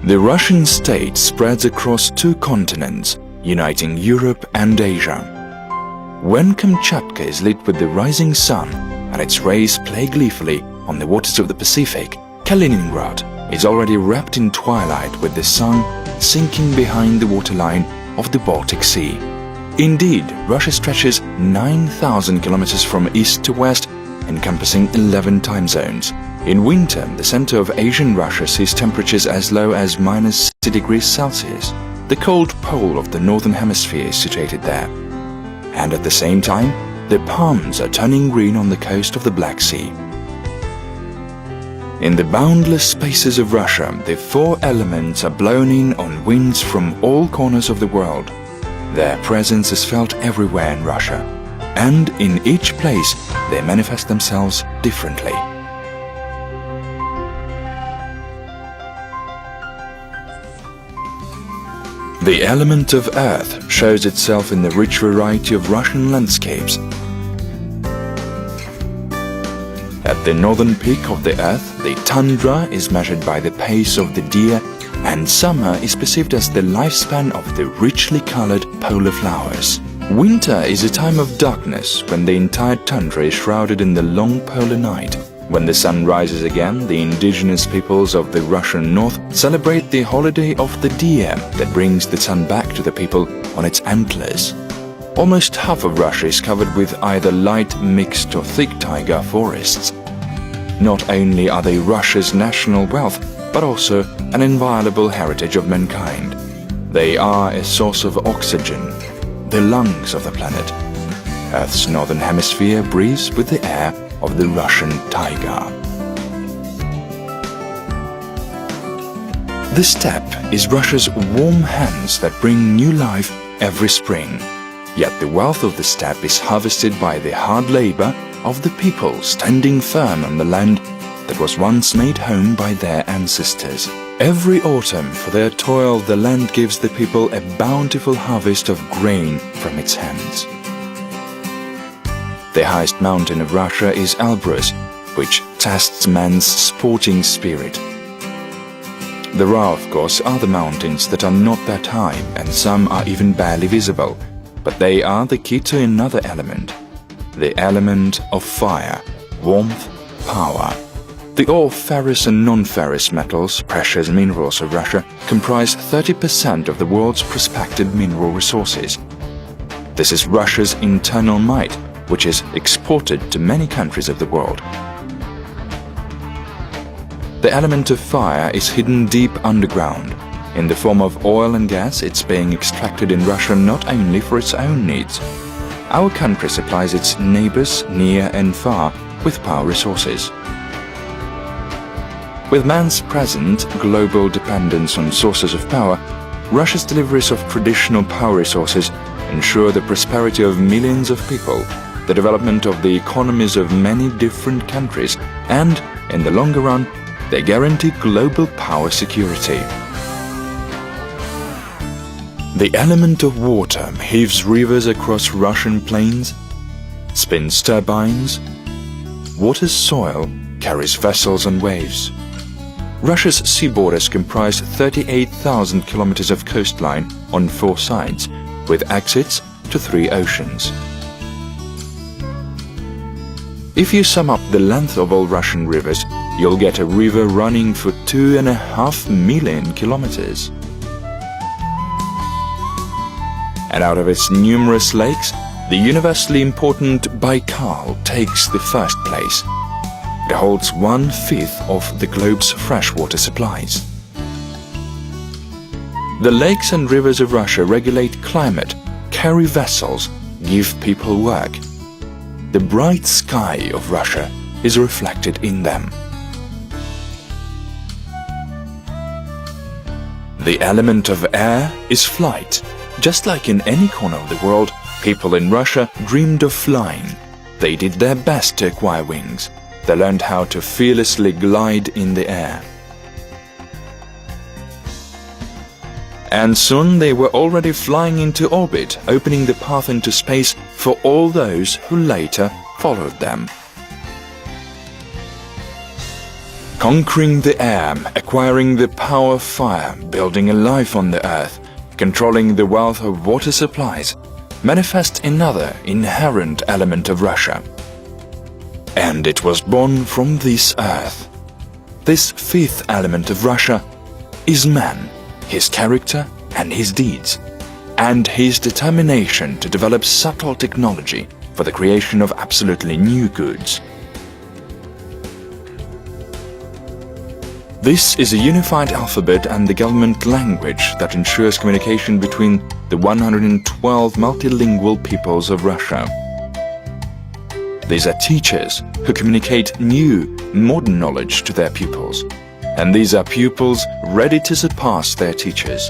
The Russian state spreads across 2 continents, uniting Europe and Asia. When Kamchatka is lit with the rising sun and its rays play gleefully on the waters of the Pacific, Kaliningrad is already wrapped in twilight with the sun sinking behind the waterline of the Baltic Sea. Indeed, Russia stretches 9,000 kilometers from east to west, encompassing 11 time zones. In winter, the center of Asian Russia sees temperatures as low as -60 degrees Celsius. The cold pole of the northern hemisphere is situated there. And at the same time, the palms are turning green on the coast of the Black Sea. In the boundless spaces of Russia, the 4 elements are blown in on winds from all corners of the world. Their presence is felt everywhere in Russia, and in each place they manifest themselves differently. The element of earth shows itself in the rich variety of Russian landscapes. At the northern peak of the earth, the tundra is measured by the pace of the deer, and summer is perceived as the lifespan of the richly colored polar flowers. Winter is a time of darkness when the entire tundra is shrouded in the long polar night. When the sun rises again, the indigenous peoples of the Russian north celebrate the holiday of the deer that brings the sun back to the people on its antlers. Almost half of Russia is covered with either light, mixed or thick taiga forests. Not only are they Russia's national wealth, but also an inviolable heritage of mankind. They are a source of oxygen, the lungs of the planet. Earth's northern hemisphere breathes with the air of the Russian taiga. The steppe is Russia's warm hands that bring new life every spring. Yet the wealth of the steppe is harvested by the hard labor of the people standing firm on the land that was once made home by their ancestors. Every autumn, for their toil, the land gives the people a bountiful harvest of grain from its hands. The highest mountain of Russia is Elbrus, which tests man's sporting spirit. There are, of course, other mountains that are not that high, and some are even barely visible, but they are the key to another element, the element of fire, warmth, power. The ore ferrous and non-ferrous metals, precious minerals of Russia, comprise 30% of the world's prospective mineral resources. This is Russia's internal might, which is exported to many countries of the world. The element of fire is hidden deep underground. In the form of oil and gas, it's being extracted in Russia not only for its own needs. Our country supplies its neighbors near and far with power resources. With man's present global dependence on sources of power, Russia's deliveries of traditional power resources ensure the prosperity of millions of people, the development of the economies of many different countries, and, in the longer run, they guarantee global power security. The element of water heaves rivers across Russian plains, spins turbines, waters soil, carries vessels on waves. Russia's sea borders comprise 38,000 kilometers of coastline on 4 sides, with exits to 3 oceans. If you sum up the length of all Russian rivers, you'll get a river running for 2.5 million kilometers. And out of its numerous lakes, the universally important Baikal takes the first place. It holds 1/5 of the globe's freshwater supplies. The lakes and rivers of Russia regulate climate, carry vessels, give people work. The bright sky of Russia is reflected in them. The element of air is flight. Just like in any corner of the world, people in Russia dreamed of flying. They did their best to acquire wings. They learned how to fearlessly glide in the air. And soon they were already flying into orbit, opening the path into space for all those who later followed them. Conquering the air, acquiring the power of fire, building a life on the earth, controlling the wealth of water supplies, manifest another inherent element of Russia. And it was born from this earth. This fifth element of Russia is man, his character and his deeds, and his determination to develop subtle technology for the creation of absolutely new goods. This is a unified alphabet and the government language that ensures communication between the 112 multilingual peoples of Russia. These are teachers who communicate new, modern knowledge to their pupils. And these are pupils ready to surpass their teachers.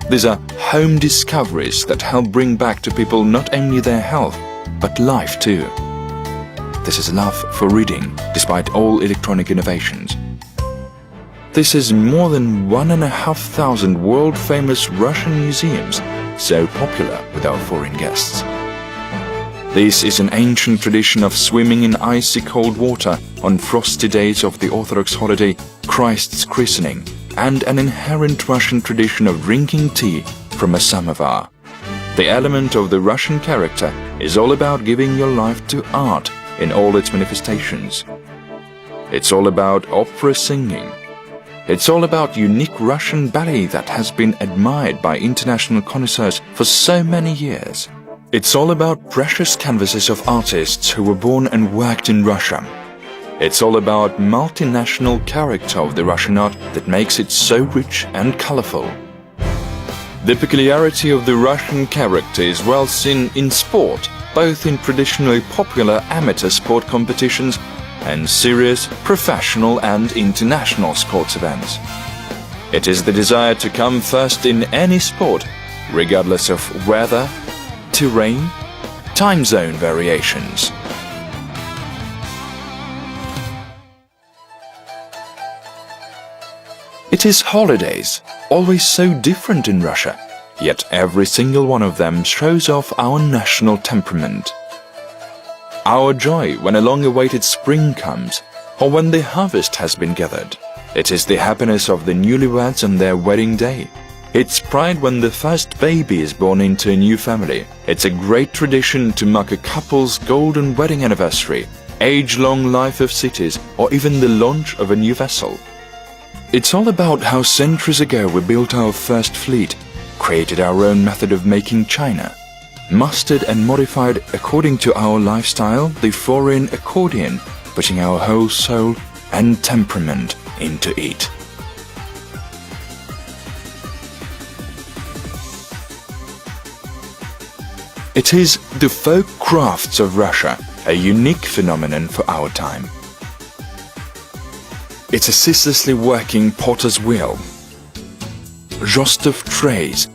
These are home discoveries that help bring back to people not only their health, but life too. This is love for reading, despite all electronic innovations. This is more than 1,500 world-famous Russian museums, so popular with our foreign guests. This is an ancient tradition of swimming in icy cold water on frosty days of the Orthodox holiday Christ's christening, and an inherent Russian tradition of drinking tea from a samovar. The element of the Russian character is all about giving your life to art in all its manifestations. It's all about opera singing. It's all about unique Russian ballet that has been admired by international connoisseurs for so many years. It's all about precious canvases of artists who were born and worked in Russia. It's all about multinational character of the Russian art that makes it so rich and colorful. The peculiarity of the Russian character is well seen in sport, both in traditionally popular amateur sport competitions and serious, professional and international sports events. It is the desire to come first in any sport, regardless of weather, terrain, time zone variations. It is holidays, always so different in Russia, yet every single one of them shows off our national temperament. Our joy when a long-awaited spring comes, or when the harvest has been gathered. It is the happiness of the newlyweds on their wedding day. It's pride when the first baby is born into a new family. It's a great tradition to mark a couple's golden wedding anniversary, age-long life of cities, or even the launch of a new vessel. It's all about how centuries ago we built our first fleet, created our own method of making china, mastered and modified according to our lifestyle the foreign accordion, putting our whole soul and temperament into it. It is the folk crafts of Russia, a unique phenomenon for our time. It's a ceaselessly working potter's wheel, Rostov trays,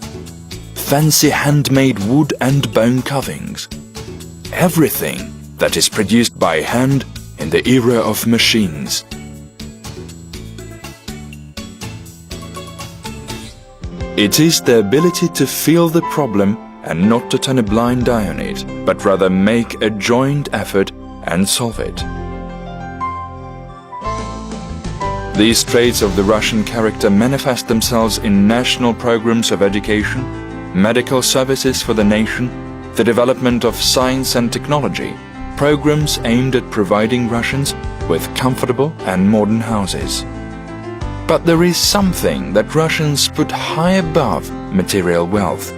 fancy handmade wood and bone carvings. Everything that is produced by hand in the era of machines. It is the ability to feel the problem and not to turn a blind eye on it, but rather make a joint effort and solve it. These traits of the Russian character manifest themselves in national programs of education, medical services for the nation, the development of science and technology, programs aimed at providing Russians with comfortable and modern houses. But there is something that Russians put high above material wealth,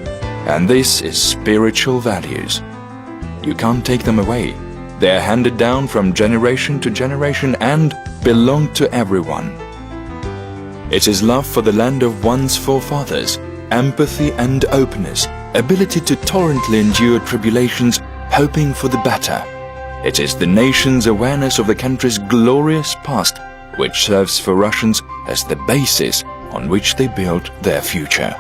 and this is spiritual values. You can't take them away. They are handed down from generation to generation and belong to everyone. It is love for the land of one's forefathers, empathy and openness, ability to tolerantly endure tribulations, hoping for the better. It is the nation's awareness of the country's glorious past, which serves for Russians as the basis on which they build their future.